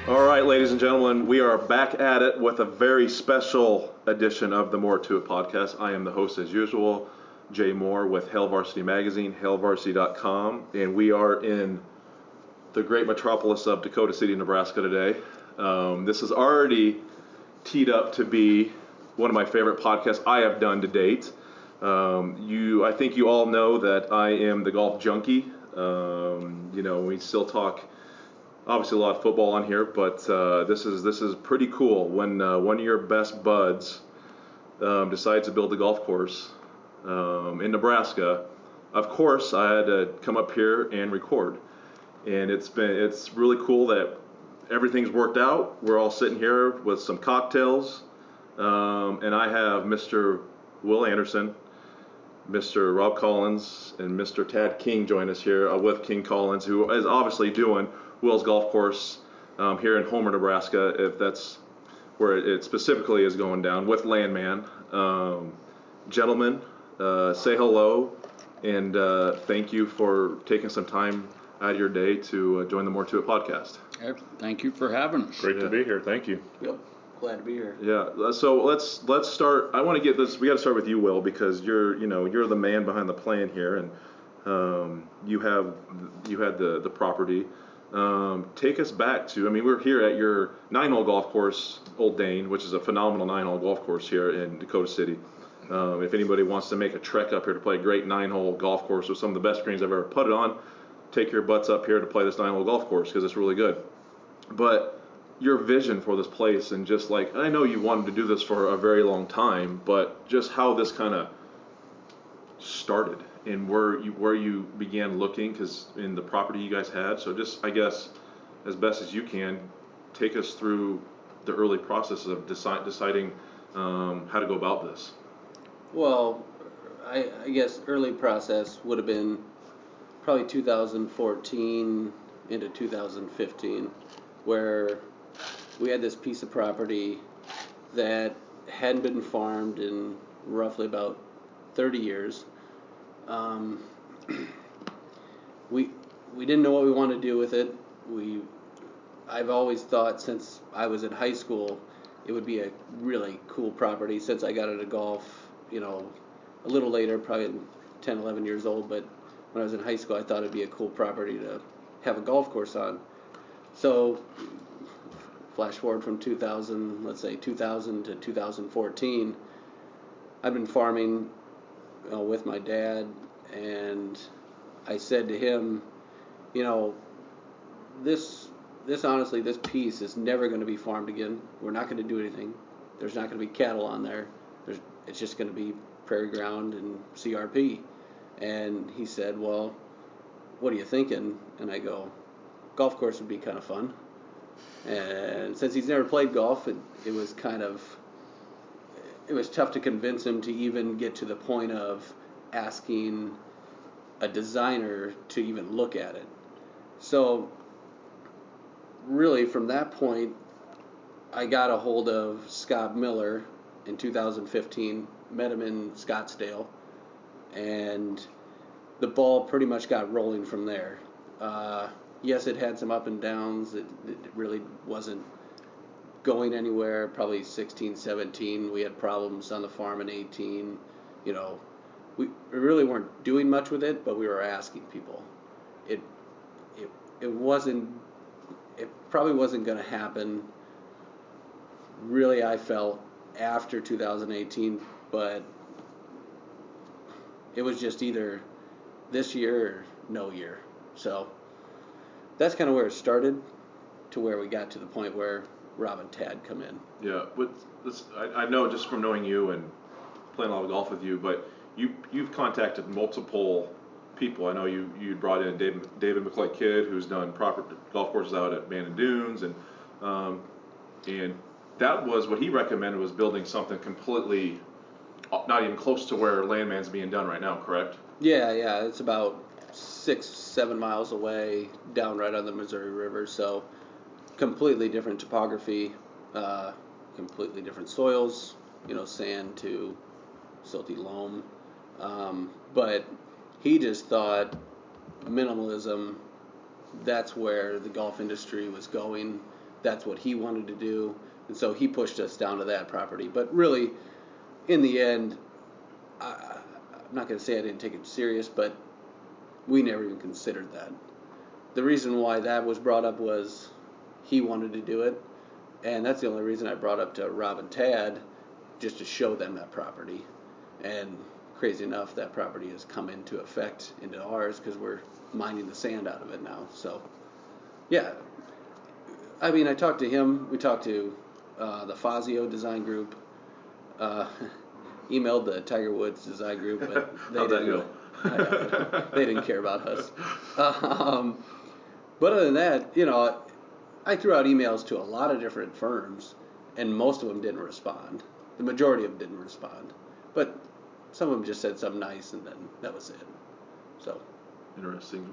All right, ladies and gentlemen, we are back at it with a very special edition of the More to It podcast. I am the host, as usual, Jay Moore with Hail Varsity Magazine, hailvarsity.com, and we are in the great metropolis of Dakota City, Nebraska today. This is already teed up to be one of my favorite podcasts I have done to date. I think you all know that I am the golf junkie. We still talk obviously a lot of football on here, but this is pretty cool when one of your best buds decides to build a golf course in Nebraska. Of course, I had to come up here and record, and it's really cool that everything's worked out. We're all sitting here with some cocktails, and I have Mr. Will Andersen, Mr. Rob Collins, and Mr. Tad King join us here with King Collins, who is obviously doing Will's golf course here in Homer, Nebraska, if that's where it specifically is going down, with Landman. Gentlemen, say hello, and thank you for taking some time out of your day to join the More To It podcast. Thank you for having us. Great to be here. Thank you. Yep. Glad to be here. Yeah. So let's start. I want to get this. We got to start with you, Will, because you're the man behind the plan here, and you had the property. Take us back to. I mean, we're here at your 9-hole golf course, Old Dane, which is a phenomenal 9-hole golf course here in Dakota City. If anybody wants to make a trek up here to play a great 9-hole golf course with some of the best greens I've ever putted on, take your butts up here to play this 9-hole golf course because it's really good. But your vision for this place, and just like, I know you wanted to do this for a very long time, but just how this kind of started and where you began looking, because in the property you guys had. So just, I guess, as best as you can, take us through the early process of deciding how to go about this. Well, I guess early process would have been probably 2014 into 2015, where we had this piece of property that hadn't been farmed in roughly about 30 years. We didn't know what we wanted to do with it. I've always thought since I was in high school it would be a really cool property. Since I got into golf, a little later, probably 10, 11 years old, but when I was in high school I thought it'd be a cool property to have a golf course on. So flash forward from 2000 to 2014, I've been farming with my dad, and I said to him, this honestly, this piece is never going to be farmed again. We're not going to do anything. There's not going to be cattle on there. It's just going to be prairie ground and CRP. And he said, well, what are you thinking? And I go, golf course would be kind of fun. And since he's never played golf, it was tough to convince him to even get to the point of asking a designer to even look at it. So really from that point, I got a hold of Scott Miller in 2015, met him in Scottsdale, and the ball pretty much got rolling from there. Yes, it had some up and downs. It really wasn't going anywhere. Probably 16, 17, we had problems on the farm in 18. We really weren't doing much with it, but we were asking people. It probably wasn't going to happen, really, I felt, after 2018, but it was just either this year or no year. So that's kind of where it started, to where we got to the point where Rob and Tad come in. Yeah, but I know just from knowing you and playing a lot of golf with you, but you've contacted multiple people. I know you brought in David McCoy Kidd, who's done proper golf courses out at Bandon Dunes, and that was what he recommended, was building something completely not even close to where Landman's being done right now, correct? Yeah, it's about 6-7 miles away, down right on the Missouri River. So completely different topography, completely different soils, sand to silty loam. But he just thought minimalism, that's where the golf industry was going. that's what he wanted to do, and so he pushed us down to that property. But really, in the end, I'm not going to say I didn't take it serious, but we never even considered that. The reason why that was brought up was he wanted to do it, and that's the only reason I brought up to Rob and Tad, just to show them that property. And crazy enough, that property has come into effect into ours because we're mining the sand out of it now. So, yeah. I mean, I talked to him. We talked to the Fazio design group. Emailed the Tiger Woods design group, but How'd that go? They didn't care about us. But other than that, I threw out emails to a lot of different firms, and most of them didn't respond. The majority of them didn't respond. But some of them just said something nice, and then that was it. So Interesting.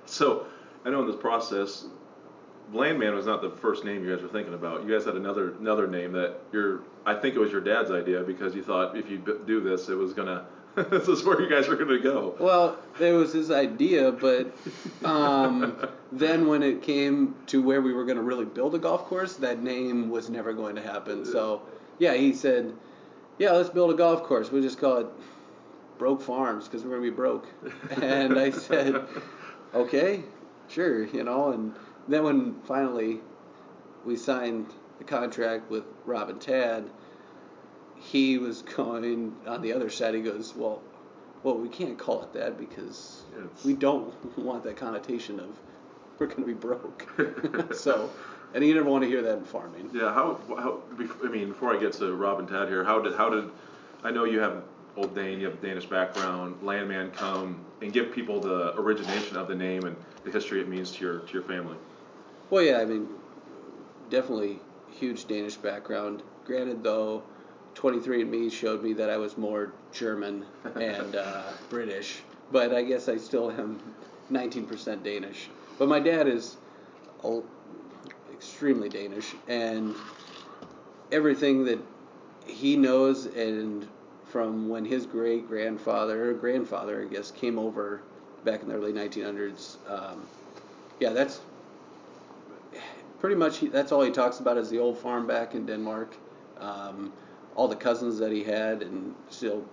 So I know in this process, Landman was not the first name you guys were thinking about. You guys had another name that I think it was your dad's idea, because you thought if you do this, it was gonna this is where you guys were gonna go. Well, it was his idea, but then when it came to where we were going to really build a golf course, that name was never going to happen. So yeah, he said, yeah, let's build a golf course. We'll just call it Broke Farms because we're going to be broke. And I said, okay, sure, and then when finally we signed the contract with Rob and Tad, he was going on the other side. He goes, well, we can't call it that because we don't want that connotation of we're going to be broke. So, and you never want to hear that in farming. Yeah. How? I mean, before I get to Rob and Tad here, how did I know you have Old Dane, you have a Danish background, Landman come and give people the origination of the name and the history it means to your family? Well, yeah, I mean, definitely huge Danish background. Granted, though, 23andMe showed me that I was more German and British, but I guess I still am 19% Danish. But my dad is extremely Danish, and everything that he knows, and from when his grandfather, I guess, came over back in the early 1900s, yeah, that's pretty much, that's all he talks about is the old farm back in Denmark. All the cousins that he had, and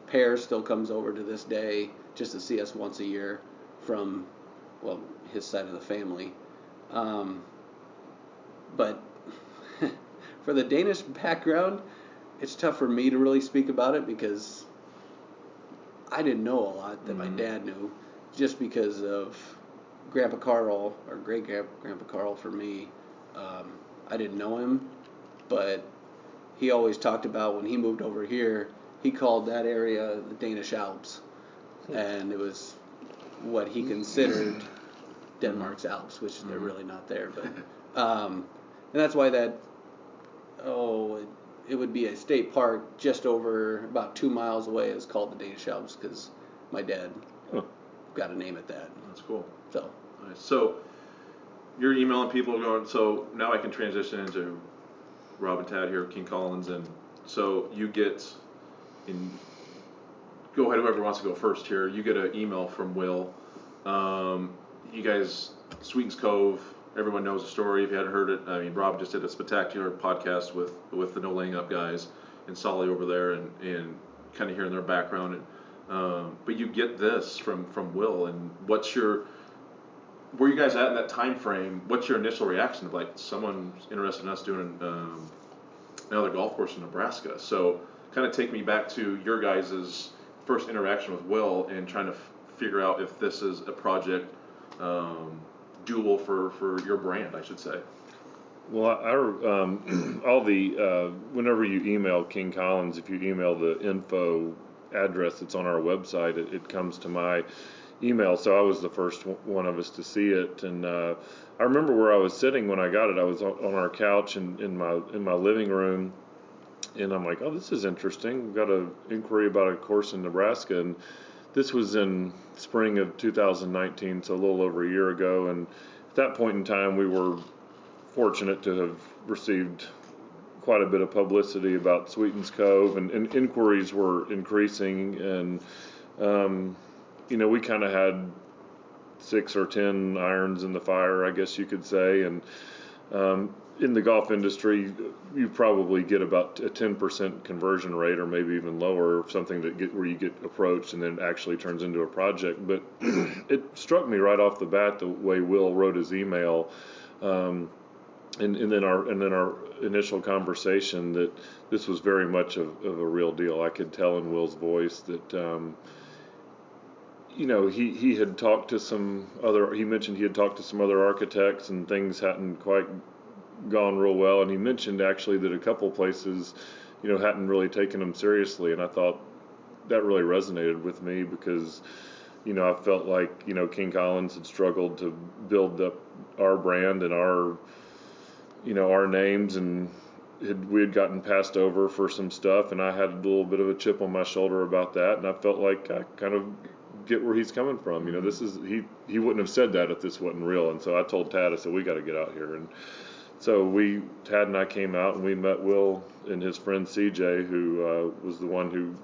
Per still comes over to this day just to see us once a year from, well, his side of the family. But for the Danish background, it's tough for me to really speak about it because I didn't know a lot that my dad knew, just because of Grandpa Carl, or great-grandpa Carl for me. I didn't know him, but he always talked about when he moved over here, he called that area the Danish Alps, and it was what he considered Denmark's Alps, which they're really not there. But and that's why it would be a state park just over about 2 miles away is called the Danish Alps because my dad got a name at that. That's cool. So nice. So you're emailing people going, so now I can transition into Rob and Tad here, King Collins, and so you get go ahead, whoever wants to go first here. You get an email from Will. You guys, Sweetens Cove, everyone knows the story. If you hadn't heard it, I mean, Rob just did a spectacular podcast with the No Laying Up guys and Solly over there, and kind of hearing their background. And but you get this from Will, and where you guys at in that time frame? What's your initial reaction of like someone's interested in us doing another golf course in Nebraska? So kind of take me back to your guys' first interaction with Will and trying to figure out if this is a project doable for your brand, I should say. Well, all the whenever you email King Collins, if you email the info address that's on our website, it comes to my email. So I was the first one of us to see it, and I remember where I was sitting when I got it. I was on our couch in my living room, and I'm like, oh, this is interesting. We've got an inquiry about a course in Nebraska, and this was in spring of 2019, so a little over a year ago. And at that point in time, we were fortunate to have received quite a bit of publicity about Sweetens Cove, and inquiries were increasing, and we kind of had 6 or 10 irons in the fire, I guess you could say, and in the golf industry, you probably get about a 10% conversion rate, or maybe even lower, something where you get approached and then it actually turns into a project. But it struck me right off the bat the way Will wrote his email, and then our initial conversation, that this was very much of a real deal. I could tell in Will's voice that. He had talked to he mentioned he had talked to some other architects and things hadn't quite gone real well. And he mentioned actually that a couple places, hadn't really taken him seriously. And I thought that really resonated with me because, I felt like, King Collins had struggled to build up our brand and our names, and we had gotten passed over for some stuff. And I had a little bit of a chip on my shoulder about that. And I felt like I kind of get where he's coming from. This is he wouldn't have said that if this wasn't real. And so I told Tad, I said, we got to get out here. And so Tad and I came out and we met Will and his friend CJ, who was the one who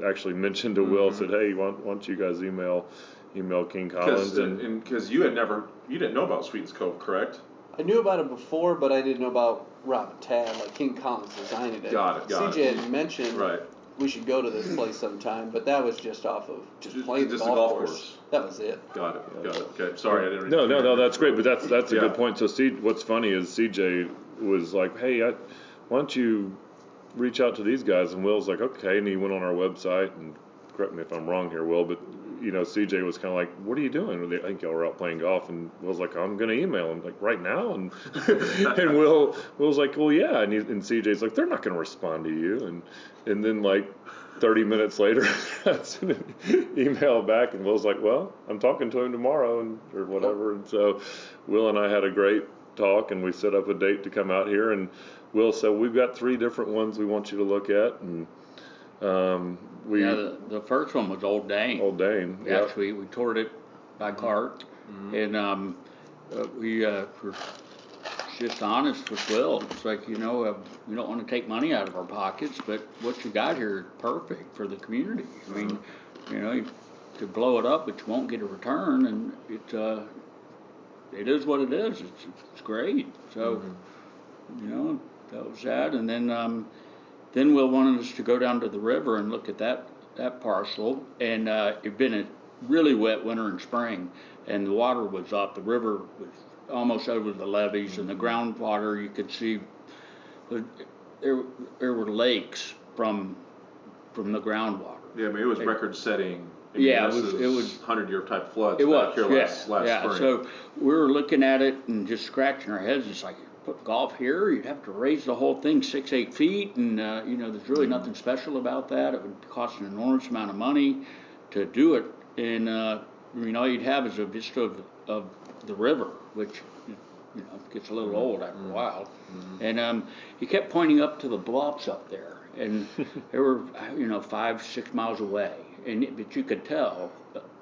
actually mentioned to Will, said, hey, why don't you guys email King Collins? Because you didn't know about Sweetens Cove, correct? I knew about it before, but I didn't know about Rob and Tad, like King Collins designed it. Got it. CJ had mentioned right. We should go to this place sometime, but that was just off of playing the golf course. That was it. Got it. Okay. Sorry, I didn't. No, that's great, but that's a good point. So what's funny is CJ was like, hey, why don't you reach out to these guys? And Will's like, okay, and he went on our website, and correct me if I'm wrong here, Will, but CJ was kind of like, what are you doing? I think y'all were out playing golf, and Will's like, I'm going to email him, like, right now? And and Will's like, well, yeah, and CJ's like, they're not going to respond to you, and then like 30 minutes later, I sent an email back, and Will's like, well, I'm talking to him tomorrow, or whatever. And so Will and I had a great talk, and we set up a date to come out here, and Will said, we've got 3 different ones we want you to look at, and the first one was Old Dane. Old Dane. Actually, we toured it by cart, and we were just honest with Will. It's like, we don't want to take money out of our pockets, but what you got here is perfect for the community. I mean, you could blow it up, but you won't get a return, and it is what it is. It's great. So, that was that, and then Will wanted us to go down to the river and look at that parcel, and it'd been a really wet winter and spring, and the water was up. The river was almost over the levees, and the groundwater you could see. There were lakes from the groundwater. Yeah, I mean it was record-setting. It was 100-year type floods. It was last spring. So we were looking at it and just scratching our heads. It's like, put golf here, you'd have to raise the whole thing 6-8 feet, and there's really nothing special about that. It would cost an enormous amount of money to do it, and all you'd have is a vista of the river, which gets a little old after a while. And he kept pointing up to the bluffs up there, and they were 5-6 miles away, but you could tell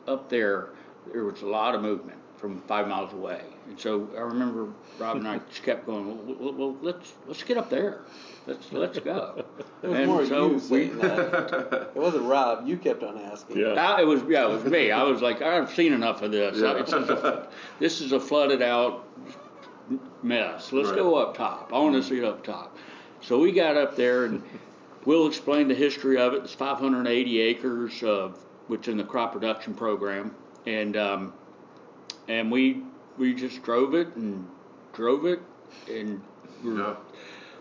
up there was a lot of movement from 5 miles away. And so I remember Rob and I just kept going, well let's get up there. Let's go. It was more you saying that. It wasn't Rob. You kept on asking. Yeah. It was me. I was like, I've seen enough of this. Yeah. This is a flooded out mess. Let's go up top. I want to see it up top. So we got up there, and Will explained the history of it. It's 580 acres which in the crop production program, and we just drove it, and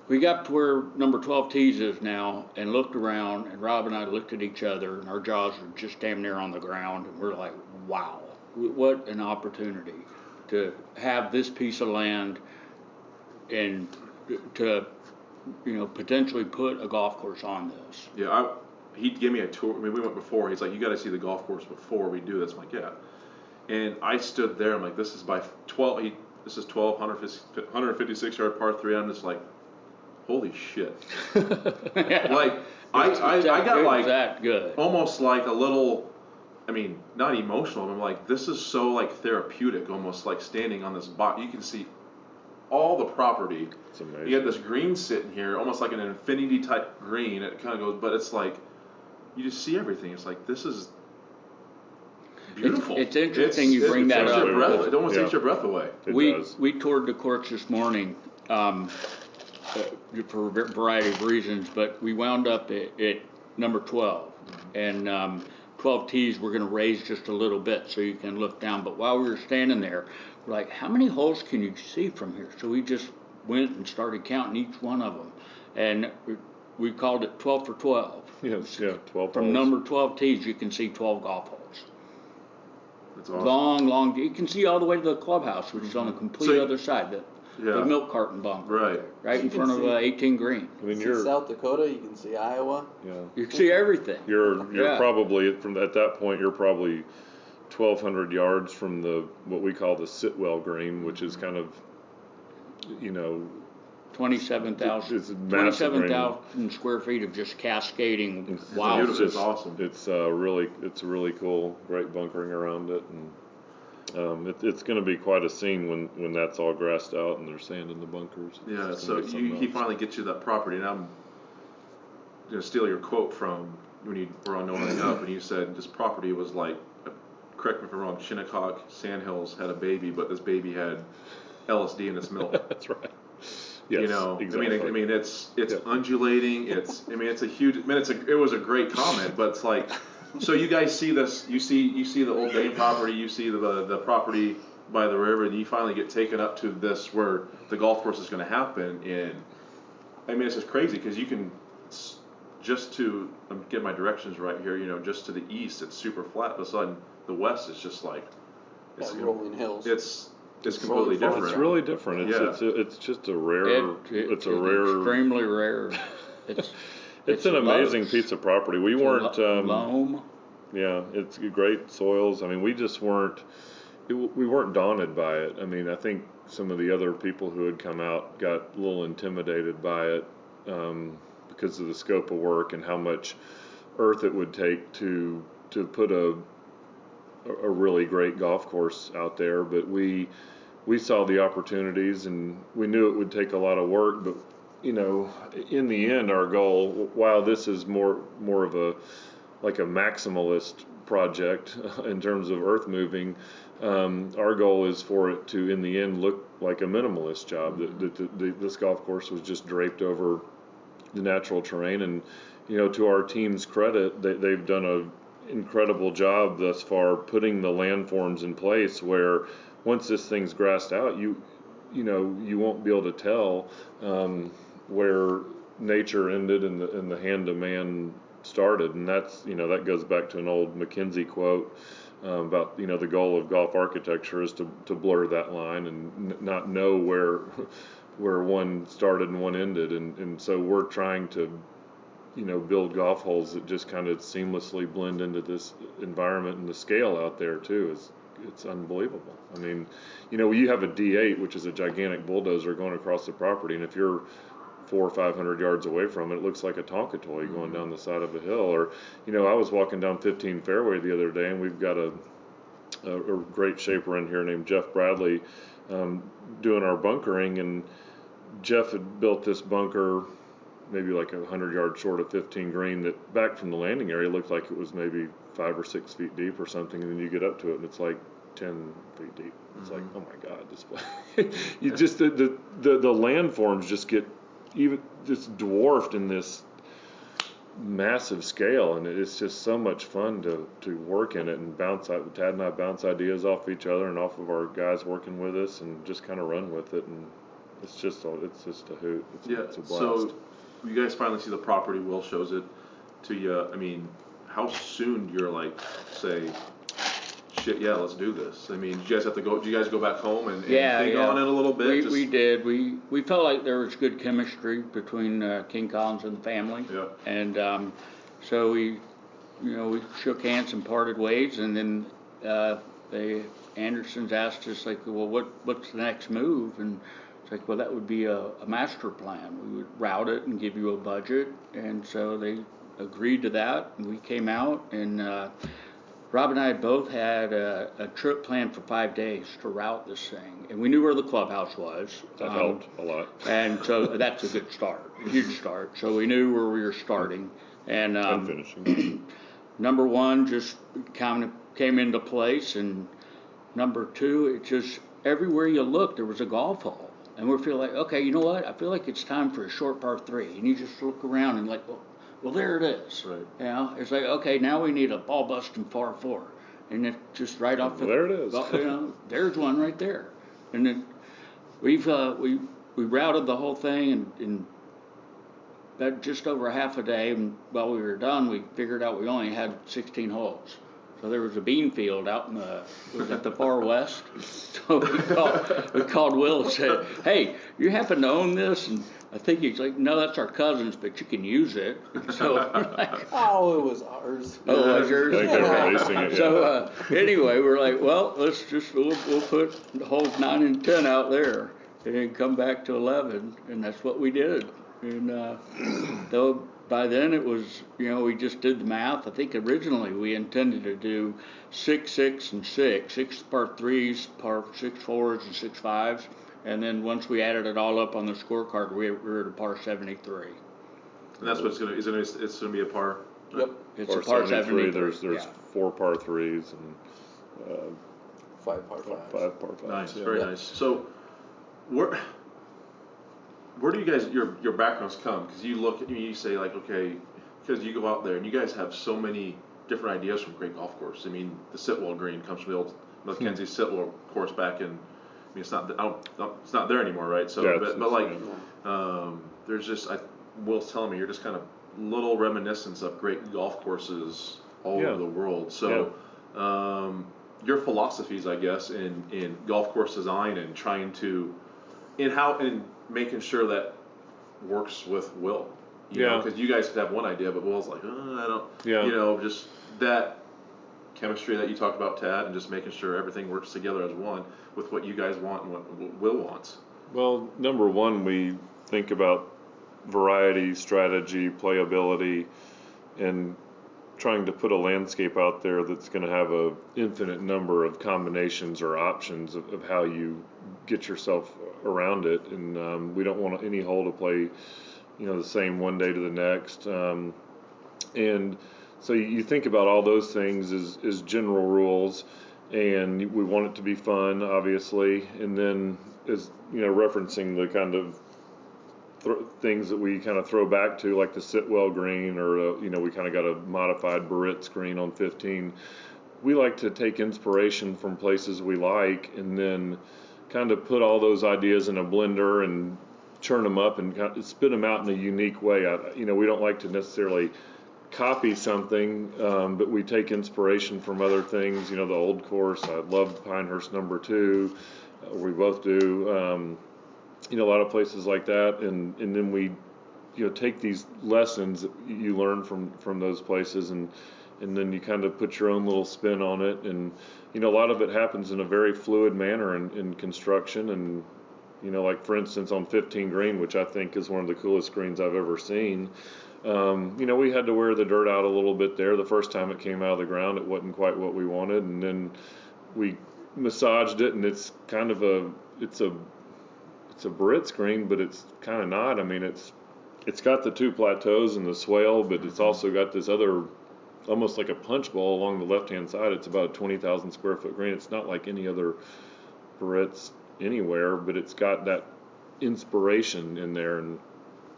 we got to where number 12 tees is now, and looked around, and Rob and I looked at each other, and our jaws were just damn near on the ground, and we're like, wow, what an opportunity to have this piece of land and to potentially put a golf course on this. Yeah, he gave me a tour. I mean, we went before. He's like, you got to see the golf course before we do this. I'm like, yeah. And I stood there. I'm like, this is by 12. This is 156 yard par 3. I'm just like, holy shit. Like I got like that good. Almost like a little. I mean, not emotional. I'm like, this is so like therapeutic. Almost like standing on this box. You can see all the property. It's amazing. You got this green sitting here, almost like an infinity type green. It kind of goes, but it's like you just see everything. It's like this is beautiful. It's interesting you bring that up. It almost takes your breath away. We toured the courts this morning, for a variety of reasons, but we wound up at number 12. And 12 tees we're going to raise just a little bit so you can look down. But while we were standing there, we're like, how many holes can you see from here? So we just went and started counting each one of them. And we called it 12 for 12. Yes, yeah, 12 From holes. number 12 tees, you can see 12 golf holes. That's awesome. Long. You can see all the way to the clubhouse, which is on the complete other side, the milk carton bunker. Right in front of 18 green. I mean, You can see South Dakota, you can see Iowa. Yeah. You can see everything. You're probably at that point you're probably 1,200 yards from what we call the Sitwell Green, which is kind of, 27,000 square feet of just cascading. Wow, it's awesome. It's really cool. Great bunkering around it, and it's going to be quite a scene when that's all grassed out and there's sand in the bunkers. Yeah. So he finally gets you that property, and I'm going to steal your quote from when you were on Knowing Up, and you said this property was like, correct me if I'm wrong, Shinnecock Sandhills had a baby, but this baby had LSD in its milk. That's right. Yes, exactly. I mean, it's undulating. It's a huge. It was a great comment, but it's like, so you guys see this. You see the Old Dane property. You see the property by the river, and you finally get taken up to this where the golf course is going to happen. And I mean, it's just crazy because you can just to get my directions right here. Just to the east, it's super flat. But sudden, the west is just like it's rolling hills. It's completely different. It's really different. It's just a rare. It's a rare. Extremely rare. It's an amazing piece of property. We weren't. Loam. Yeah, it's great soils. I mean, we just weren't. We weren't daunted by it. I mean, I think some of the other people who had come out got a little intimidated by it because of the scope of work and how much earth it would take to put a really great golf course out there. But we saw the opportunities, and we knew it would take a lot of work. But in the end, our goal, while this is more of a maximalist project in terms of earth moving, our goal is for it to, in the end, look like a minimalist job. This golf course was just draped over the natural terrain, and to our team's credit, they've done an incredible job thus far putting the landforms in place where once this thing's grassed out, you won't be able to tell where nature ended and the hand of man started. And that's that goes back to an old McKinsey quote about the goal of golf architecture is to blur that line and not know where one started and one ended, and so we're trying to build golf holes that just kind of seamlessly blend into this environment, and the scale out there too it's unbelievable. I mean, you have a D8, which is a gigantic bulldozer going across the property, and if you're 400 or 500 yards away from it, it looks like a Tonka toy going down the side of a hill. Or, I was walking down 15 fairway the other day, and we've got a great shaper in here named Jeff Bradley doing our bunkering, and Jeff had built this bunker maybe like 100 yards short of 15 green that back from the landing area looked like it was maybe 5 or 6 feet deep or something, and then you get up to it and it's like 10 feet deep. It's like, oh my God, this place. You just the landforms just get even just dwarfed in this massive scale, and it's just so much fun to work in it and bounce out. Tad and I bounce ideas off each other and off of our guys working with us, and just kind of run with it, and it's just a hoot. It's a blast. So you guys finally see the property. Will shows it to you. I mean, how soon you're like, say, shit, yeah, let's do this. I mean, did you guys have to go? Did you guys go back home and think on it a little bit? We did. We felt like there was good chemistry between King Collins and the family. Yeah. And so we shook hands and parted ways, and then the Andersons asked us like, well, what's the next move? And it's like, well, that would be a master plan. We would route it and give you a budget, and so they agreed to that. And we came out, and Rob and I both had a trip planned for 5 days to route this thing, and we knew where the clubhouse was. That helped a lot. And so that's a good start, a huge start. So we knew where we were starting, and finishing. Number one just kind of came into place, and number two, it just everywhere you looked there was a golf hole. And we feel like, okay, you know what? I feel like it's time for a short par 3. And you just look around and like, well, there it is. Right. You know, it's like, okay, now we need a ball busting par 4. And it's just right off the. There it is. You know, there's one right there. And then we routed the whole thing in about just over half a day. And while we were done, we figured out we only had 16 holes. So there was a bean field out in the far west. So we called Will and said, "Hey, you happen to own this?" And I think he's like, "No, that's our cousin's, but you can use it." So we're like, Oh, it was ours. "Oh, it was yours?" I think they were racing it, yeah. So anyway, we're like, "Well, we'll put holes 9 and 10 out there, and then come back to 11," and that's what we did. And though by then it was, we just did the math. I think originally we intended to do 6, 6, and 6, 6 par 3s, par 6 4s, and 6 5s. And then once we added it all up on the scorecard, we were at a par 73. And that's what it's going to, it's going to be a par. Yep. It's Par a par 73. 73. There's 4 par 3s and 5 par 5s. 5 par 5s. Nice, yeah. very nice. So, where do you guys, your backgrounds come? Because you look at me, you say like, okay, because you go out there and you guys have so many different ideas from great golf course. I mean, the Sitwell Green comes from the old Mackenzie Sitwell course back in. I mean, it's not there anymore, right? So, Yeah, but like, there's just, Will's telling me you're just kind of little reminiscence of great golf courses all over the world. So, your philosophies, I guess, in golf course design and trying to, in making sure that works with Will. Because you guys could have one idea, but Will's like, I don't. Yeah. Just that chemistry that you talked about, Tad, and just making sure everything works together as one with what you guys want and what Will wants. Well, number one, we think about variety, strategy, playability, and trying to put a landscape out there that's going to have a infinite number of combinations or options of how you get yourself around it. And we don't want any hole to play, the same one day to the next. And so you think about all those things as general rules, and we want it to be fun, obviously. And then as referencing the kind of things that we kind of throw back to, like the Sitwell green, or we kind of got a modified Barrett's green on 15. We like to take inspiration from places we like, and then kind of put all those ideas in a blender and churn them up and kind of spit them out in a unique way. We don't like to necessarily copy something, but we take inspiration from other things. The old course, I love Pinehurst number 2. We both do. A lot of places like that, and then we, take these lessons that you learn from those places, and then you kind of put your own little spin on it, and a lot of it happens in a very fluid manner in construction, and like for instance on 15 green, which I think is one of the coolest greens I've ever seen. We had to wear the dirt out a little bit there. The first time it came out of the ground, it wasn't quite what we wanted, and then we massaged it, and it's kind of it's a Barrett's green, but it's kind of not. I mean, it's got the 2 plateaus and the swale, but it's also got this other, almost like a punch bowl along the left-hand side. It's about a 20,000 square foot green. It's not like any other Barrett's anywhere, but it's got that inspiration in there, and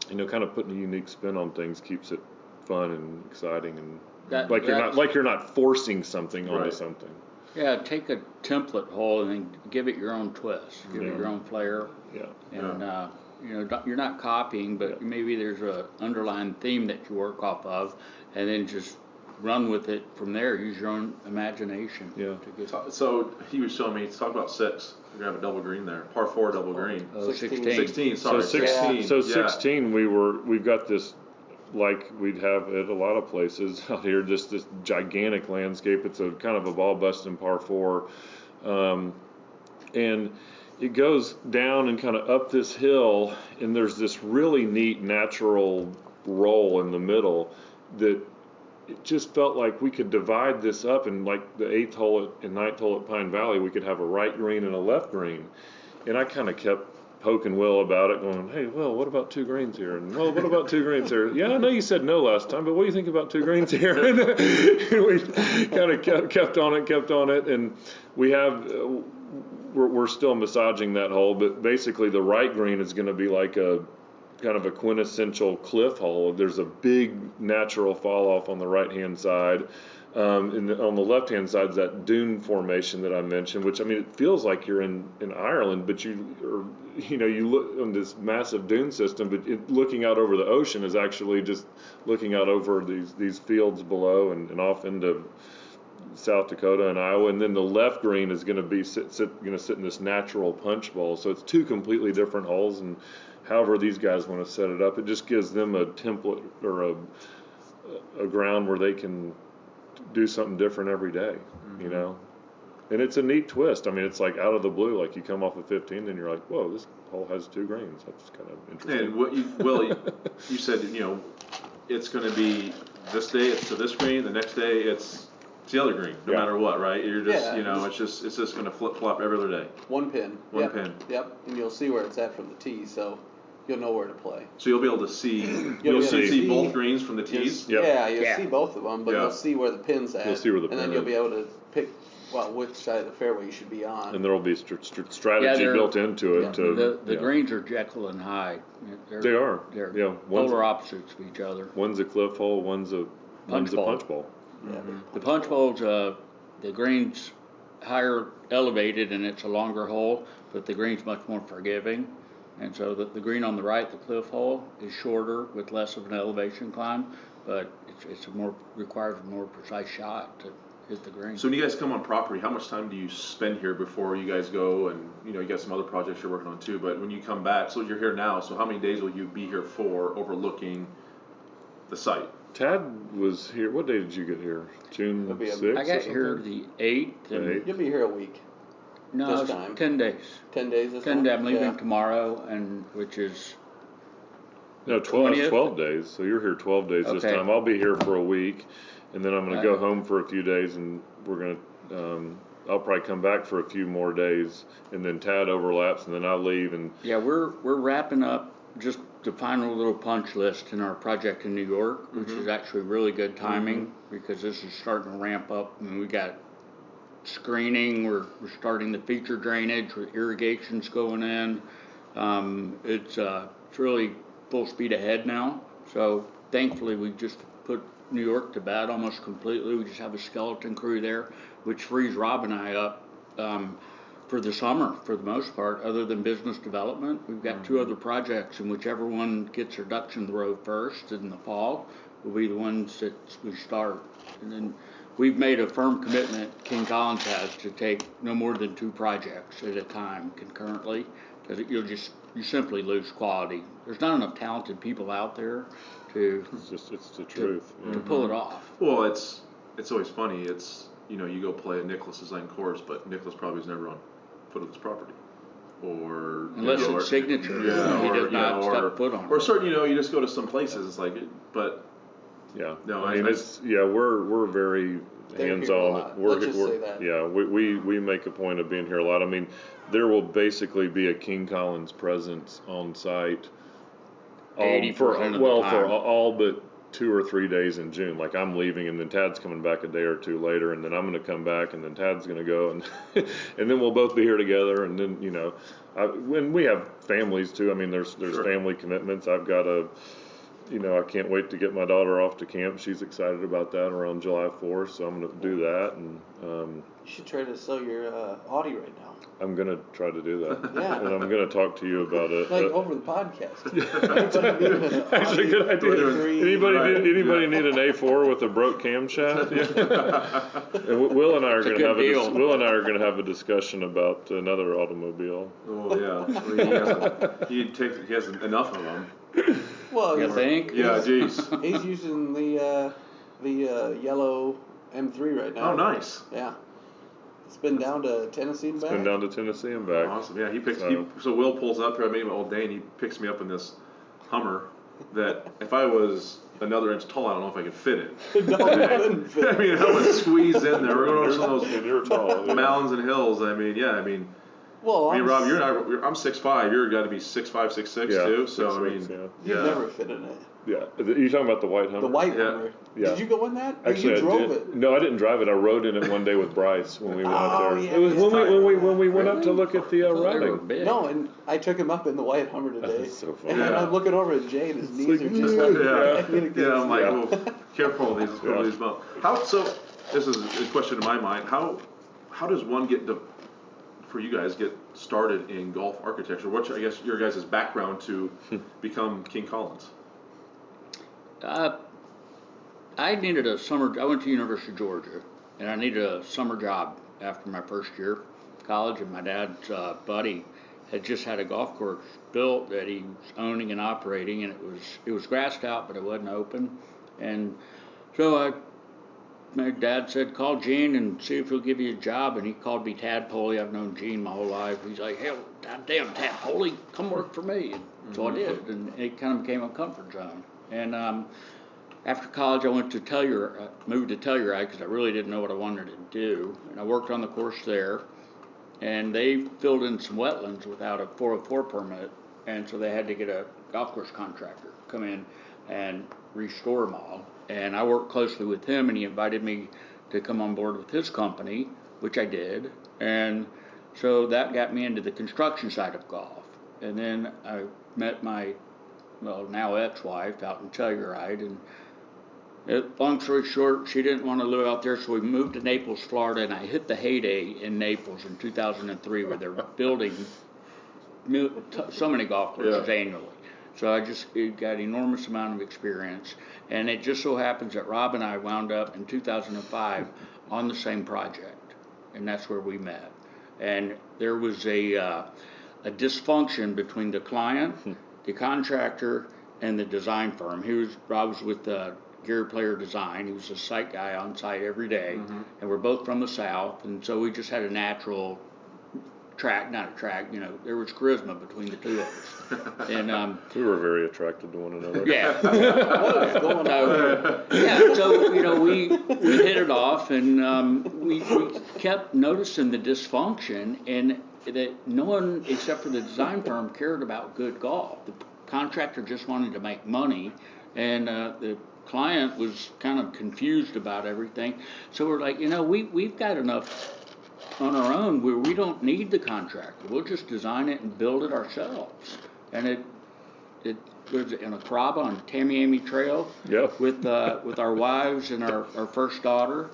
kind of putting a unique spin on things keeps it fun and exciting, and you're not forcing something onto something. Yeah, take a template hole and then give it your own twist, give it your own flair. Yeah. And you're not copying, but maybe there's a underlying theme that you work off of, and then just run with it from there. Use your own imagination. Yeah. So he was showing me. Talk about 6. We're gonna have a double green there, par 4 double green. 16. Sorry, 16. So 16, we've got this, like we'd have at a lot of places out here, just this gigantic landscape. It's a kind of a ball busting par 4, and it goes down and kind of up this hill, and there's this really neat natural roll in the middle that it just felt like we could divide this up, and like the 8th hole and 9th hole at Pine Valley, we could have a right green and a left green. And I kind of kept poking Will about it, going, "Hey, Will, what about 2 greens here? And well, what about 2 greens here? Yeah, I know you said no last time, but what do you think about 2 greens here?" And we kind of kept on it, and we have we're still massaging that hole, but basically the right green is going to be like a kind of a quintessential cliff hole. There's a big natural fall off on the right hand side. On the left hand side is that dune formation that I mentioned, which I mean it feels like you're in Ireland, but you look on this massive dune system, but looking out over the ocean is actually just looking out over these fields below and off into South Dakota and Iowa. And then the left green is going to be sit in this natural punch bowl. So it's two completely different holes, and however these guys want to set it up, it just gives them a template or a ground where they can do something different every day, you know. And it's a neat twist. I mean, it's like out of the blue, like you come off of 15 and you're like, whoa, this hole has 2 greens. That's kind of interesting. And what you said, it's going to be this day it's to this green, the next day it's the other green, no matter what, right? You're just, it's just going to flip flop every other day. One pin. One pin. Yep, and you'll see where it's at from the tee, so you'll know where to play. So you'll be able to see, You'll see both greens from the tees. Yep. Yeah, you'll see both of them, but you'll see where the pin's at. You'll see where the and then pin you'll is. be able to pick which side of the fairway you should be on. And there will be strategy built into it. The greens are Jekyll and Hyde. They are. They're polar opposites of each other. One's a cliff hole, one's a punch bowl. Yeah. The punch bowl's the green's higher elevated and it's a longer hole, but the green's much more forgiving. And so the green on the right, the cliff hole, is shorter with less of an elevation climb, but requires a more precise shot to hit the green. So when you guys come on property, how much time do you spend here before you guys go? And you got some other projects you're working on too. But when you come back, so you're here now. So how many days will you be here for, overlooking the site? Tad was here. What day did you get here? June 6th? I got here the 8th. You'll be here a week. No, this time. 10 days. 10 days this 10 time? days. I'm leaving tomorrow, which is... No, 12 days. So you're here 12 days this time. I'll be here for a week, and then I'm going to go home for a few days, and we're going to... I'll probably come back for a few more days, and then Tad overlaps, and then I'll leave. And yeah, we're wrapping up just the final little punch list in our project in New York, which is actually really good timing because this is starting to ramp up. I mean, we got screening, we're starting the feature drainage with irrigations going in. It's really full speed ahead now. So thankfully we just put New York to bed almost completely. We just have a skeleton crew there, which frees Rob and I up for the summer for the most part, other than business development. We've got 2 other projects, and whichever one gets their ducks in the row first in the fall will be the ones that we start. And then we've made a firm commitment, King Collins has, to take no more than 2 projects at a time concurrently, because you simply lose quality. There's not enough talented people out there to it's the truth to pull it off. Well, it's always funny. It's you go play a Nicklaus designed course, but Nicklaus probably is never on foot of this property, or unless it's signature, he does not step foot on. Or certain, you just go to some places. It's like, but yeah, no, I mean we're very hands-on. Let's just say that. Yeah, we make a point of being here a lot. I mean, there will basically be a King Collins presence on site. 80% for of the time. For all but 2 or 3 days in June. Like I'm leaving, and then Tad's coming back a day or 2 later, and then I'm going to come back, and then Tad's going to go, and and then we'll both be here together. And then when we have families too. I mean, there's family commitments. I've got I can't wait to get my daughter off to camp. She's excited about that around July 4th, so I'm going to do that. And you should try to sell your Audi right now. I'm going to try to do that. Yeah. And I'm going to talk to you about it. Like over the podcast. Actually, a good idea. Anybody need an A4 with a broke camshaft? Yeah. And Will and I are going to have a discussion about another automobile. Oh yeah, he has enough of them. Well, you think? Yeah, geez. He's using the yellow M3 right now. Oh, nice. Yeah. It's been down to Tennessee and back. Been down to Tennessee and back. Awesome. Yeah, so Will pulls up here. I made him an Old Dane. He picks me up in this Hummer that if I was another inch tall, I don't know if I could fit it. No, I couldn't fit. I mean, I was squeezed in there. We're going over some of those You're tall. mountains and hills. I mean, Well, I mean, Rob, I'm 6'5". You're got to be 6'5", 6'6" Yeah, too. So 6'6", I mean, you've never fit in it. Yeah. You're talking about the white Hummer? The white Yeah. Hummer. Yeah. Did you go in that? Actually, you drove I did. it. No, I didn't drive it. I rode in it one day with Bryce when we went out there. yeah, It was when we went up Really? to look at the They were routing. big. No, and I took him up in the white Hummer today. That's so funny. And Yeah. I'm looking over at Jay, and his knees like, are just like, yeah. I'm like, Yeah. well, careful these Yeah. these mountains. So this is a question in my mind. How does one for you guys get started in golf architecture? What's I guess your guys' background to become King Collins? I needed a summer. I went to University of Georgia, and I needed a summer job after my first year of college. And my dad's buddy had just had a golf course built that he was owning and operating, and it was grassed out, but it wasn't open. And so my dad said, call Gene and see if he'll give you a job. And he called me Tadpoley. I've known Gene my whole life. He's like, hell, goddamn Tadpoley, come work for me. And so I did, and it kind of became a comfort zone. And after college, I went to moved to Telluride because I really didn't know what I wanted to do. And I worked on the course there, and they filled in some wetlands without a 404 permit, and so they had to get a golf course contractor come in and restore them all. And I worked closely with him, and he invited me to come on board with his company, which I did. And so that got me into the construction side of golf. And then I met my, now ex-wife out in Telluride, and long story short, she didn't want to live out there, so we moved to Naples, Florida, and I hit the heyday in Naples in 2003 where they're building so many golf courses annually. So I just got an enormous amount of experience, and it just so happens that Rob and I wound up in 2005 on the same project, and that's where we met. And there was a dysfunction between the client, the contractor, and the design firm. Rob was with Gary Player Design. He was a site guy on site every day, and we're both from the South, and so we just had a natural there was charisma between the two of us. And We were very attracted to one another. yeah. what is going on? Yeah, so we hit it off, and we kept noticing the dysfunction, and that no one except for the design firm cared about good golf. The contractor just wanted to make money, and the client was kind of confused about everything. So we're like, we've got enough on our own where we don't need the contractor. We'll just design it and build it ourselves. And it was in Acraba on Tamiami Trail with our wives and our first daughter.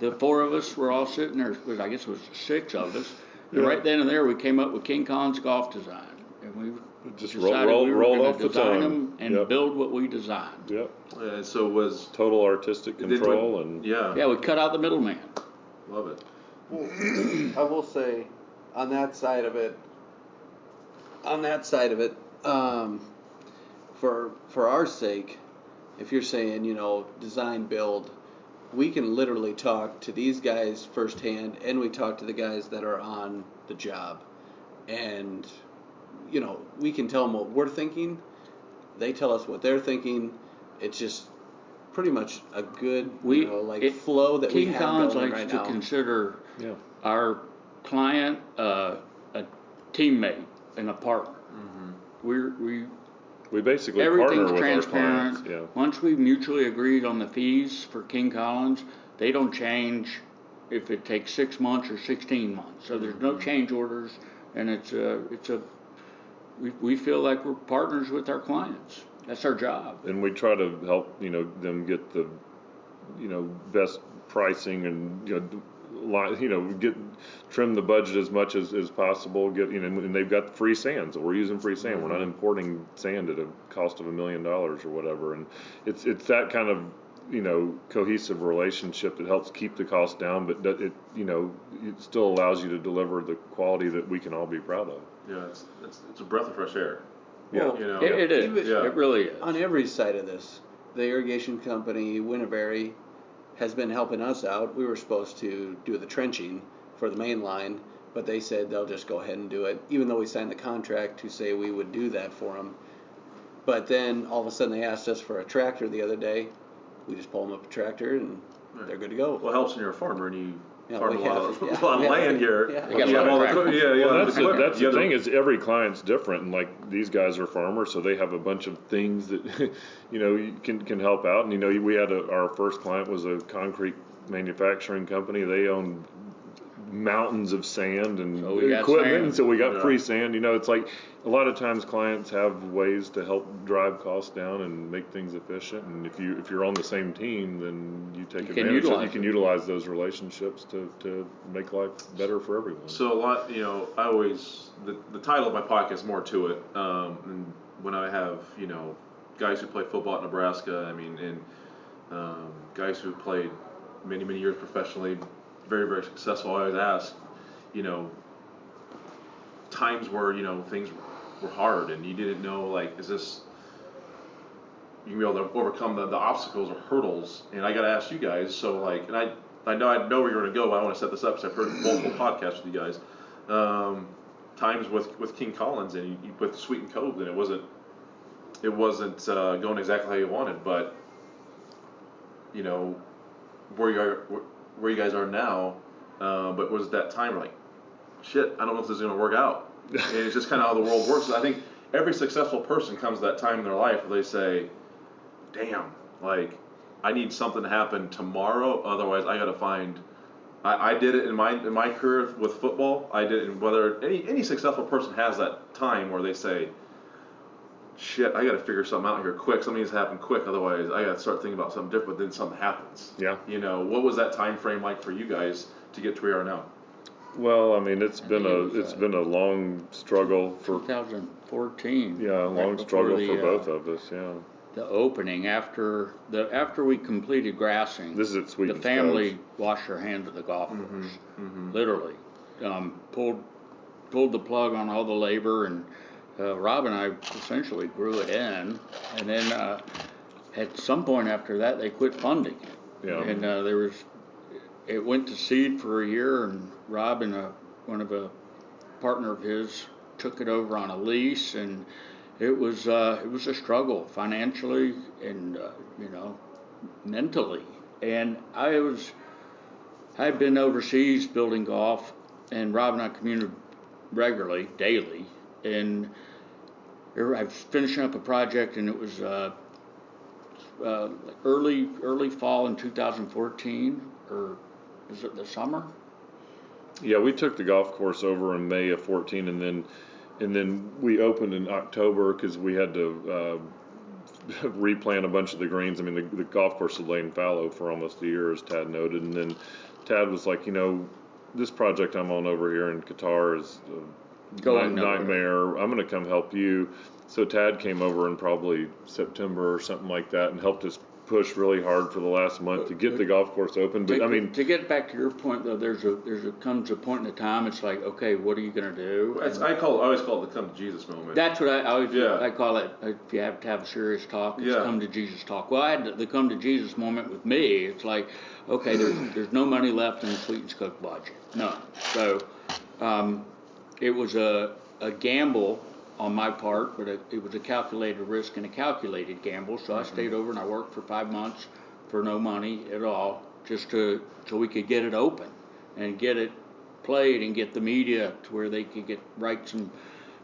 The four of us were all sitting there. I guess it was 6 of us. And right then and there, we came up with King Collins Golf Design, and we just decided we were rolled going off to the design tongue them and build what we designed. Yep. So was Total artistic control and Yeah, we cut out the middleman. Love it. Well, I will say, on that side of it, for our sake, if you're saying, design, build, we can literally talk to these guys firsthand, and we talk to the guys that are on the job. And, we can tell them what we're thinking. They tell us what they're thinking. It's just pretty much a good, flow that we King have Collins going likes right to now. consider our client a teammate and a partner. we basically Everything's partner with transparent. our clients. Once we've mutually agreed on the fees for King Collins, they don't change if it takes 6 months or 16 months. So there's no change orders, and we feel like we're partners with our clients. That's our job. And we try to help them get the best pricing and trim the budget as much as possible. And they've got free sand, so we're using free sand. We're not importing sand at a cost of $1 million or whatever. And it's that kind of cohesive relationship that helps keep the cost down, but it still allows you to deliver the quality that we can all be proud of. Yeah, it's a breath of fresh air. Well, It is. It really is. On every side of this, the irrigation company, Winterberry, has been helping us out. We were supposed to do the trenching for the main line, but they said they'll just go ahead and do it, even though we signed the contract to say we would do that for them. But then all of a sudden they asked us for a tractor the other day. We just pull them up a tractor and they're good to go. Well, it helps when you're a farmer and you farm we a lot have, of land here. Yeah. They got You have a all lot the of equipment. Yeah, Well, that's the thing. thing is every client's different, and like these guys are farmers, so they have a bunch of things that you can help out. And we had our first client was a concrete manufacturing company. They owned mountains of sand and So we got equipment, sand. and so we got Yeah. free sand. It's like a lot of times clients have ways to help drive costs down and make things efficient. And if you're on the same team, then you take can advantage. utilize You can it. utilize those relationships to make life better for everyone. So a lot, I always the title of my podcast is more to it. And when I have guys who play football at Nebraska, and guys who played many years professionally, very very successful, I always ask, times where things were hard and you didn't know, like, is this you can be able to overcome the obstacles or hurdles. And I got to ask you guys, so like, and I know where you're going to go, but I want to set this up because I've heard multiple podcasts with you guys. Times with King Collins and with Sweet and Cove, and it wasn't going exactly how you wanted, but where you guys are now. But was that time like, shit, I don't know if this is going to work out. And it's just kind of how the world works. I think every successful person comes to that time in their life where they say, damn, like, I need something to happen tomorrow, otherwise I got to find. I did it in my career with football. I did it, and whether any successful person has that time where they say, shit, I got to figure something out here quick. Something needs to happen quick, otherwise I got to start thinking about something different. Then something happens. Yeah. What was that time frame like for you guys to get to where you are now? Well, I mean, it's been a long struggle for 2014. Yeah, a long struggle for both of us. Yeah. The opening after we completed grassing. This is at Sweet The and family Cove. washed their hands of the golf course, literally. Pulled the plug on all the labor, and Rob and I essentially grew it in, and then at some point after that they quit funding it. Yeah. And it went to seed for a year, and Rob and one of a partner of his took it over on a lease, and it was a struggle financially and mentally. And I'd been overseas building golf, and Rob and I commuted regularly, daily, and I was finishing up a project, and it was early fall in 2014, or is it the summer? Yeah, we took the golf course over in May of 14, and then we opened in October because we had to replant a bunch of the greens. I mean, the golf course had lain fallow for almost a year, as Tad noted, and then Tad was like, this project I'm on over here in Qatar is a nightmare. I'm going to come help you. So Tad came over in probably September or something like that and helped us push really hard for the last month to get the golf course open. But to get back to your point though, comes a point in the time. It's like, okay, what are you going to do? I always call it the come to Jesus moment. That's what I always I call it. If you have to have a serious talk, it's come to Jesus talk. Well, I had the come to Jesus moment with me. It's like, okay, there's no money left in the Sweet and Cove budget, none. So it was a gamble on my part, but it was a calculated risk and a calculated gamble. So I stayed over and I worked for 5 months for no money at all, just so we could get it open and get it played and get the media to where they could write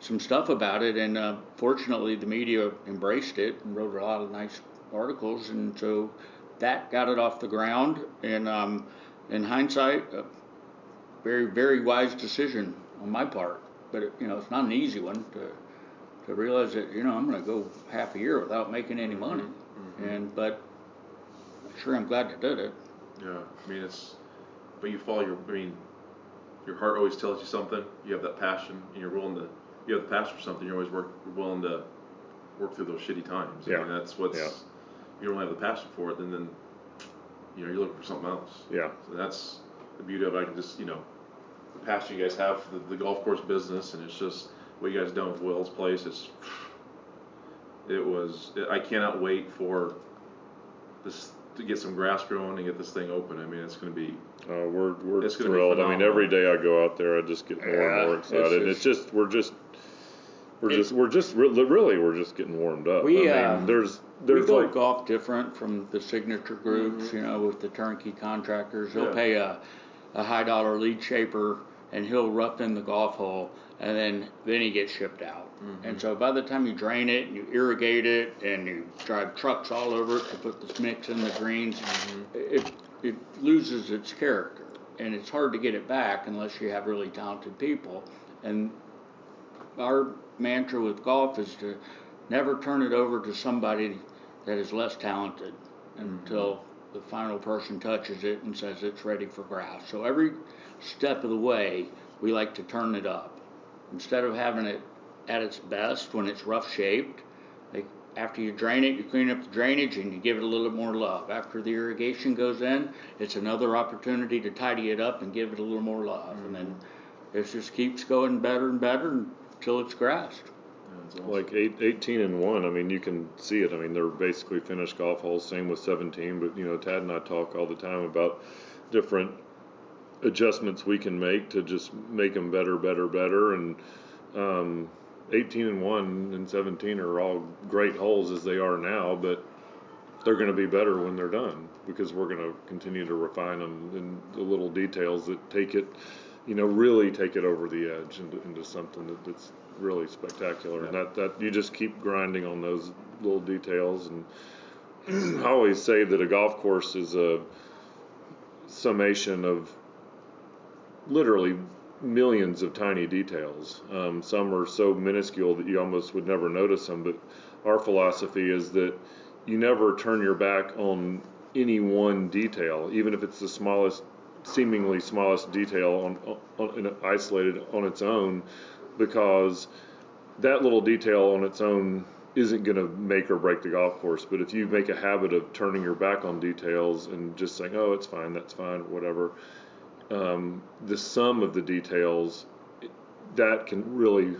some stuff about it. And fortunately, the media embraced it and wrote a lot of nice articles, and so that got it off the ground. And in hindsight, a very very wise decision on my part. But it's not an easy one to realize that I'm going to go half a year without making any money, but sure, I'm glad I did it. Yeah, I mean but you follow your heart always tells you something. You have that passion, and you have the passion for something. You're always willing to work through those shitty times. Yeah. I mean, that's what's you don't have the passion for it, then you're looking for something else. Yeah. So that's the beauty of it. I can just the passion you guys have for the golf course business, and it's just what you guys done with Will's place. I cannot wait for this to get some grass growing and get this thing open. I mean, it's going to be. We're thrilled. I mean, every day I go out there, I just get more and more excited. We're just getting warmed up. We there's build golf different from the signature groups, with the turnkey contractors. They'll pay a a high dollar lead shaper, and he'll rough in the golf hole, and then he gets shipped out. And so by the time you drain it and you irrigate it and you drive trucks all over it to put this mix in the greens, it loses its character, and it's hard to get it back unless you have really talented people. And our mantra with golf is to never turn it over to somebody that is less talented until the final person touches it and says it's ready for grass. So every step of the way, we like to turn it up. Instead of having it at its best when it's rough shaped, after you drain it, you clean up the drainage and you give it a little more love. After the irrigation goes in, it's another opportunity to tidy it up and give it a little more love. And then it just keeps going better and better until it's grassed. Awesome. Like 18 and 1, I mean, you can see it. I mean, they're basically finished golf holes. Same with 17, but Tad and I talk all the time about different adjustments we can make to just make them better. And 18 and 1 and 17 are all great holes as they are now, but they're going to be better when they're done because we're going to continue to refine them in the little details that take it, really take it over the edge into something that's really spectacular. And that you just keep grinding on those little details. And I always say that a golf course is a summation of literally millions of tiny details. Some are so minuscule that you almost would never notice them, but our philosophy is that you never turn your back on any one detail, even if it's the seemingly smallest detail isolated on its own, because that little detail on its own isn't going to make or break the golf course. But if you make a habit of turning your back on details and just saying, oh, it's fine, that's fine, whatever, the sum of the details, that can really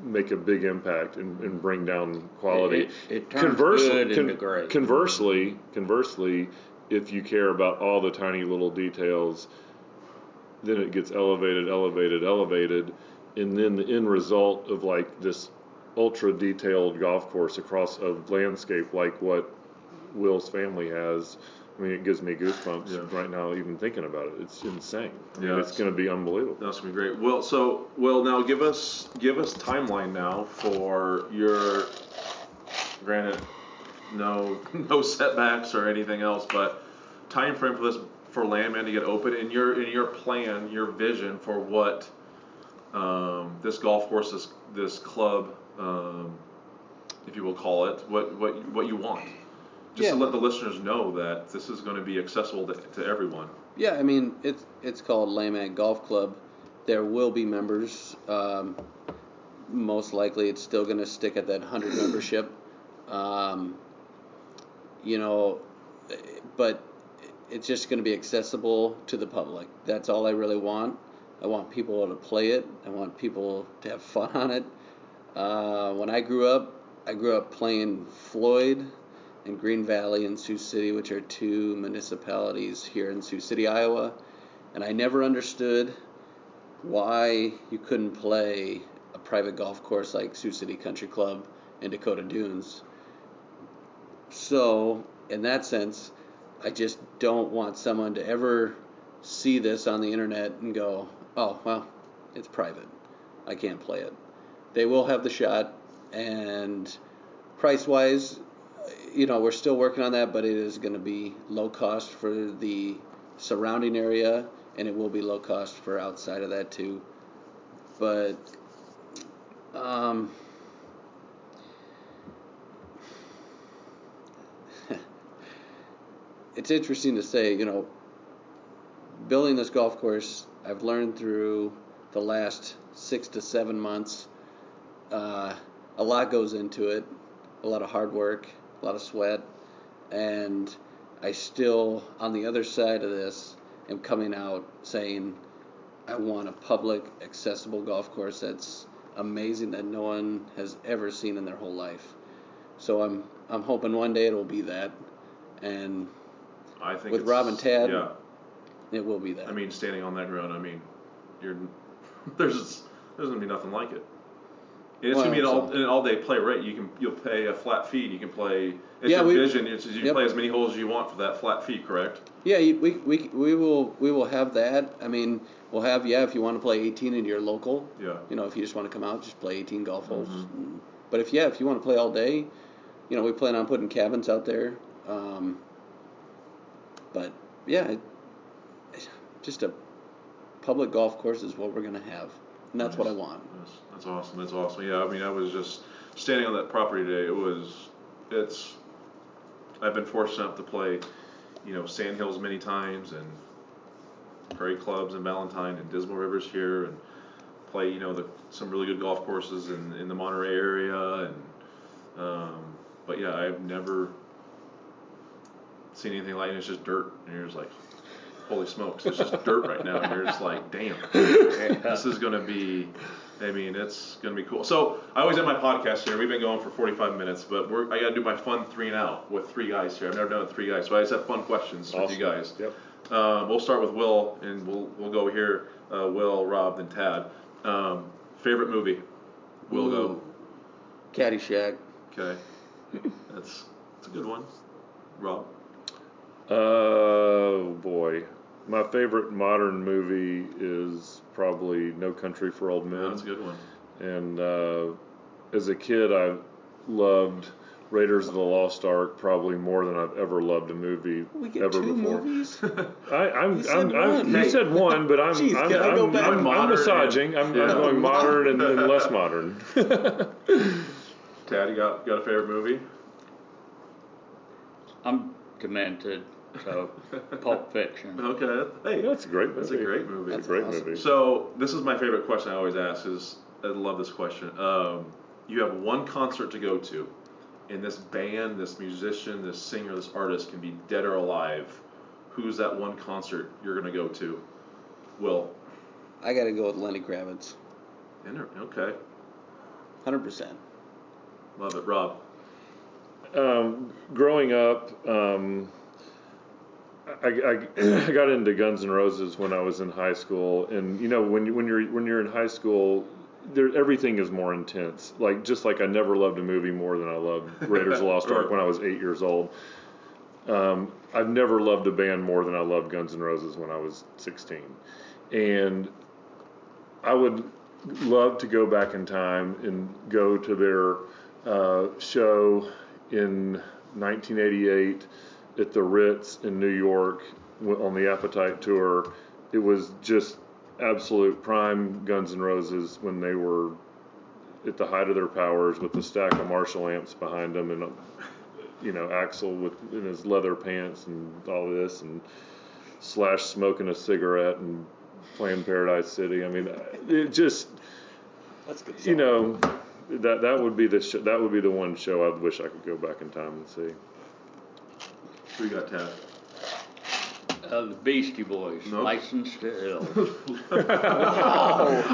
make a big impact and bring down quality. It turns good into great. Conversely, if you care about all the tiny little details, then it gets elevated, and then the end result of like this ultra detailed golf course across a landscape like what Will's family has. I mean, it gives me goosebumps right now even thinking about it. It's insane. I mean, it's going to be unbelievable. That's going to be great. Will, now give us timeline now for your, granted, no setbacks or anything else, but time frame for Landman to get open, and your plan, your vision for what this golf course, this club, if you will call it, what you want. Just to let the listeners know that this is going to be accessible to everyone. Yeah, I mean, it's called Landmand Golf Club. There will be members. Most likely it's still going to stick at that 100 membership. But it's just going to be accessible to the public. That's all I really want. I want people to play it. I want people to have fun on it. When I grew up playing Floyd and Green Valley and Sioux City, which are two municipalities here in Sioux City, Iowa, and I never understood why you couldn't play a private golf course like Sioux City Country Club in Dakota Dunes. So, in that sense, I just don't want someone to ever see this on the internet and go, oh, well, it's private. I can't play it. They will have the shot, and price-wise, we're still working on that, but it is going to be low cost for the surrounding area, and it will be low cost for outside of that too. But it's interesting to say, building this golf course, I've learned through the last 6 to 7 months, a lot goes into it, a lot of hard work, a lot of sweat, and I still, on the other side of this, am coming out saying I want a public, accessible golf course that's amazing that no one has ever seen in their whole life. So I'm hoping one day it'll be that, and I think with Rob and Tad, yeah, it will be that. I mean, standing on that ground, I mean, there's going to be nothing like it. It's Well, gonna be so- an all day play, right? You'll pay a flat fee. You can play. It's Yeah, your we- vision. You Yep. play as many holes as you want for that flat fee, correct? Yeah, we will have that. I mean, we'll have if you want to play 18 in your local. Yeah. You know, if you just want to come out, just play 18 golf holes. Mm-hmm. But if you want to play all day, you know, we plan on putting cabins out there. But yeah, just a public golf course is what we're gonna have, and that's what I want. That's awesome. That's awesome. Yeah, I mean, I was just standing on that property today. I've been fortunate enough to play, Sand Hills many times and Prairie Clubs in Valentine and Dismal Rivers here, and play, some really good golf courses in the Monterey area, and but yeah, I've never seen anything like it. It's just dirt, and you're just like, holy smokes, it's just dirt right now, and you're just like, damn, this is gonna be. I mean, it's gonna be cool. So I always end my podcast here. We've been going for 45 minutes, but I gotta do my fun 3 and out with 3 guys here. I've never done it with 3 guys, so I just have fun questions with you guys. Yep. We'll start with Will, and we'll go here. Will, Rob, then Tad. Favorite movie? Will go. Caddyshack. Okay, that's a good one. Rob. Oh boy, my favorite modern movie is probably No Country for Old Men. That's a good one. And as a kid, I loved Raiders of the Lost Ark probably more than I've ever loved a movie We get ever 2 before. movies. You one. said one, but I'm Jeez, can I go back? I'm massaging. I'm going modern and less modern. Tad, you got a favorite movie? I'm demented, so Pulp Fiction. Okay. Hey, That's a great movie. that's a great movie. It's a great awesome. movie. So this is my favorite question I always ask. I love this question. You have one concert to go to, and this band, this musician, this singer, this artist can be dead or alive. Who's that one concert you're gonna go to? Will. I gotta go with Lenny Kravitz. Okay. 100%. Love it, Rob. Growing up, I got into Guns N' Roses when I was in high school, and when you're in high school, everything is more intense. Just like I never loved a movie more than I loved Raiders of the Lost Ark when I was 8 years old. I've never loved a band more than I loved Guns N' Roses when I was 16, and I would love to go back in time and go to their show in 1988 at the Ritz in New York on the Appetite Tour. It was just absolute prime Guns N' Roses when they were at the height of their powers, with the stack of Marshall amps behind them, and Axl in his leather pants and all this, and Slash smoking a cigarette and playing Paradise City. I mean, it just, That's a good song. that would be the one show I wish I could go back in time and see. Who you got, Tad? The Beastie Boys, Nope. Licensed to Ill.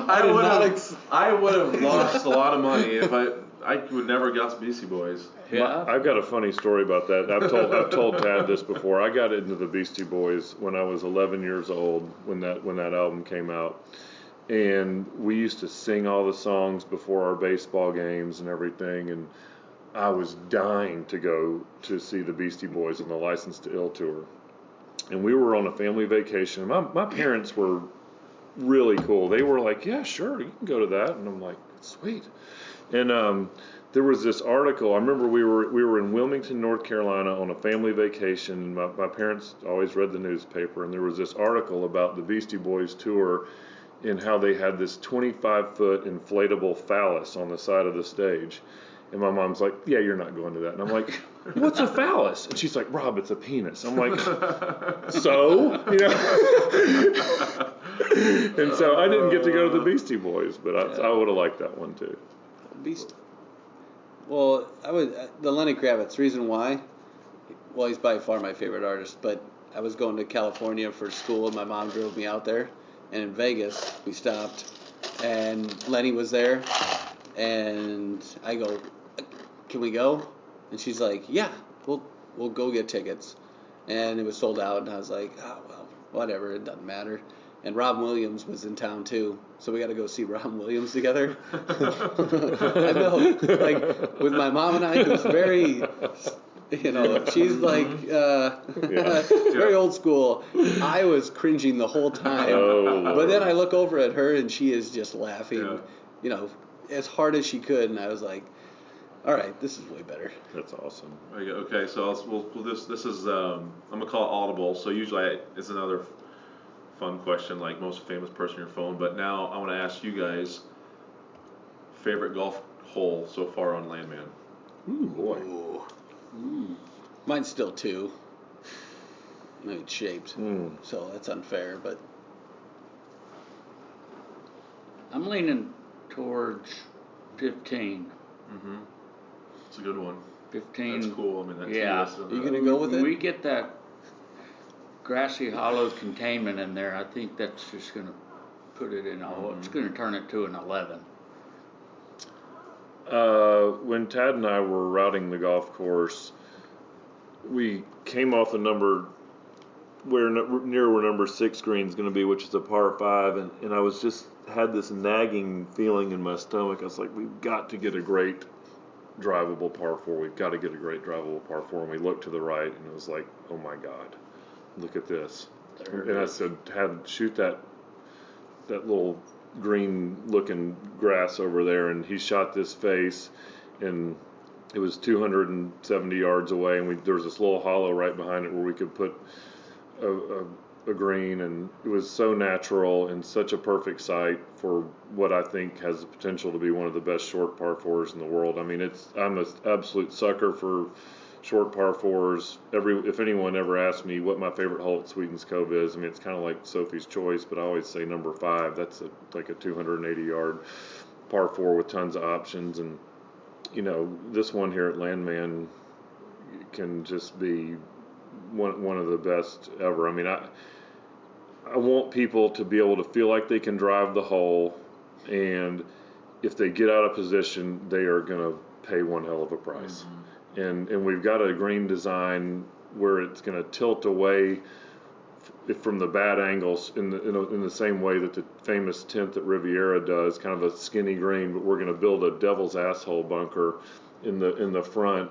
I would have lost a lot of money if I would never guess Beastie Boys. Yeah. I've got a funny story about that. I've told Tad this before. I got into the Beastie Boys when I was 11 years old, when that album came out, and we used to sing all the songs before our baseball games and everything. And I was dying to go to see the Beastie Boys on the License to Ill tour. And we were on a family vacation. My parents were really cool. They were like, yeah, sure, you can go to that. And I'm like, sweet. And there was this article. I remember we were in Wilmington, North Carolina on a family vacation. My parents always read the newspaper, and there was this article about the Beastie Boys tour and how they had this 25-foot inflatable phallus on the side of the stage. And my mom's like, yeah, you're not going to that. And I'm like, what's a phallus? And she's like, Rob, it's a penis. I'm like, so? And so I didn't get to go to the Beastie Boys, but I would have liked that one too. Well, the Lenny Kravitz. Reason why? Well, he's by far my favorite artist. But I was going to California for school, and my mom drove me out there. And in Vegas, we stopped, and Lenny was there, and I go, "Can we go?" And she's like, "Yeah, we'll go get tickets." And it was sold out, and I was like, "Oh well, whatever, it doesn't matter." And Rob Williams was in town too, so we got to go see Rob Williams together. I know, like with my mom and I, it was very, she's like very old school. I was cringing the whole time, but then I look over at her and she is just laughing, as hard as she could, and I was like, all right, this is way better. That's awesome. Okay, so this is I'm gonna call it audible. So usually it's another fun question, like most famous person on your phone. But now I want to ask you guys favorite golf hole so far on Landman. Ooh, boy. Ooh. Mine's still 2. It's shaped, so that's unfair. But I'm leaning towards 15. Mm-hmm. It's a good one. 15. That's cool. I mean, that's Are you gonna go with it? We get that grassy hollow containment in there. I think that's just gonna put it in. It's gonna turn it to an 11. When Tad and I were routing the golf course, we came off the number where number 6 green is going to be, which is a par 5, and I was just had this nagging feeling in my stomach. I was like, we've got to get a great drivable par 4. We've got to get a great drivable par 4. And we looked to the right, and it was like, oh my God, look at this. And I said, Tad, shoot that little green looking grass over there, and he shot this face, and it was 270 yards away, and there was this little hollow right behind it where we could put a green, and it was so natural and such a perfect site for what I think has the potential to be one of the best short par 4s in the world. I mean, I'm an absolute sucker for short par 4s. If anyone ever asks me what my favorite hole at Sweetens Cove is, I mean, it's kind of like Sophie's Choice, but I always say number 5. That's like a 280-yard par 4 with tons of options. And, this one here at Landman can just be one of the best ever. I mean, I want people to be able to feel like they can drive the hole, and if they get out of position, they are going to pay one hell of a price. Mm-hmm. And we've got a green design where it's going to tilt away from the bad angles in the same way that the famous 10th at Riviera does, kind of a skinny green, but we're going to build a devil's asshole bunker in the front,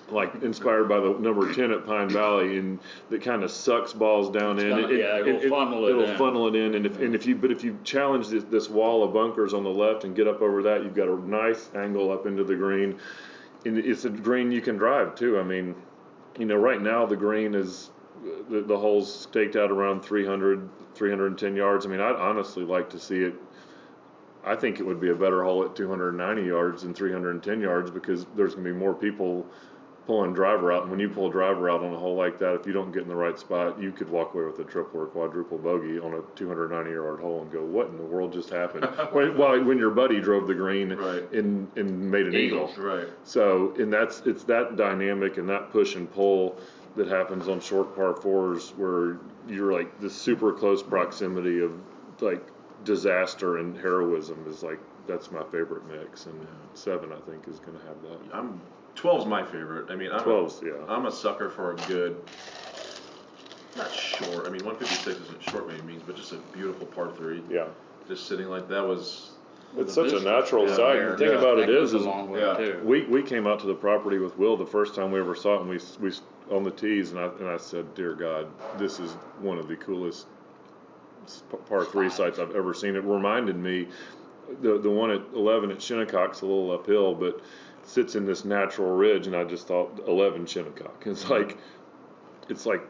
like inspired by the number 10 at Pine Valley, and that kind of sucks balls down in. It'll funnel it in. And if you challenge this wall of bunkers on the left and get up over that, you've got a nice angle up into the green. And it's a green you can drive too. I mean, right now the green is the hole's staked out around 310 yards. I mean, I'd honestly like to see it. I think it would be a better hole at 290 yards than 310 yards, because there's going to be more people pulling driver out. And when you pull a driver out on a hole like that, if you don't get in the right spot, you could walk away with a triple or quadruple bogey on a 290-yard hole and go, what in the world just happened? when your buddy drove the green and made an eagle. Right. So, and it's that dynamic and that push and pull that happens on short par 4s, where you're like this super close proximity of like disaster and heroism is like, that's my favorite mix, and 7 I think is going to have that. 12's my favorite. I mean, I'm a sucker for a good, not short. I mean, 156 isn't short by any means, but just a beautiful par 3. Yeah. Just sitting like that was. It's such a natural site. The thing about it is too. We came out to the property with Will the first time we ever saw it, and we on the tees, and I said, dear God, this is one of the coolest par 3 sites I've ever seen. It reminded me, the one at 11 at Shinnecock's a little uphill, but sits in this natural ridge, and I just thought 11 Shinnecock. It's like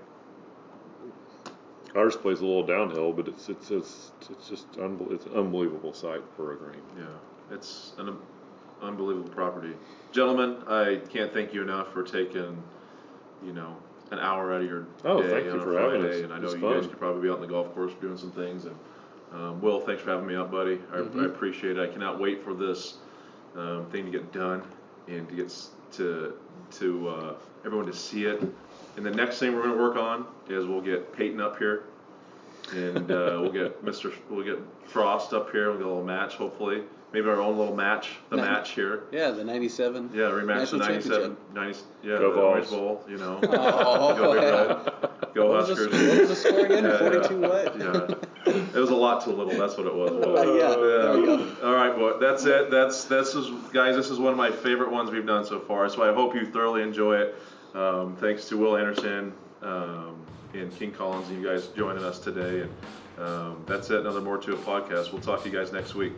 ours plays a little downhill, but it's just it's an unbelievable site for a green. Yeah, it's an unbelievable property. Gentlemen, I can't thank you enough for taking, an hour out of your day thank you on a for Friday. having us. And I know It's you fun. guys could probably be out on the golf course doing some things. And Will, thanks for having me out, buddy. I appreciate it. I cannot wait for this thing to get done and to get to everyone to see it. And the next thing we're going to work on is we'll get Peyton up here, and we'll get Frost up here. We'll get a little match hopefully, maybe our own little match, match here. Yeah, the 97. Yeah, rematch the National 97, 90, yeah, Go the Orange Vols. Bowl, you know. Oh, Go Big yeah. Red. Go What was Huskers. the score again? Yeah, 42 what? Yeah. It was a lot too little. That's what it was. Yeah, there we go. All right, well, that's it. This is, guys. This is one of my favorite ones we've done so far. So I hope you thoroughly enjoy it. Thanks to Will Andersen and King Collins and you guys joining us today. And that's it. Another More to It podcast. We'll talk to you guys next week.